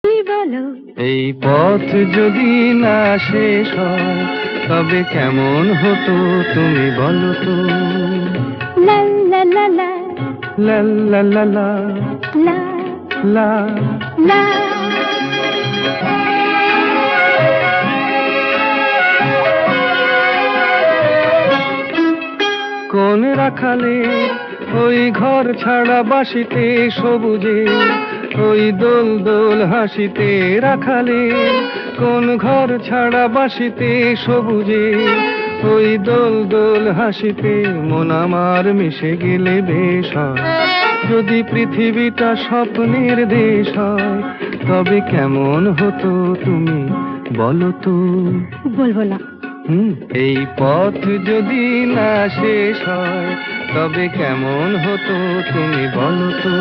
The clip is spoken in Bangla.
কি বলো? এই পথ যদি না শেষ হয় তবে কেমন হতো তুমি বলো তো। লা লা লা লা লা লা লা লা লা লা। লা। কোন রাখালে ওই ঘর ছাড়া বাসিতে সবুজে, ওই দোল দোল হাসিতে রাখালে, কোন ঘর ছাড়া বাসিতে সবুজে, ওই দোল দোল হাসিতে মন আমার মিশে গেলে বেশ হয়। যদি পৃথিবীটা স্বপ্নের দেশ হয় তবে কেমন হতো তুমি বলো তো। বলবো না। এই পথ যদি না শেষ হয় তবে কেমন হতো তুমি বলো তো।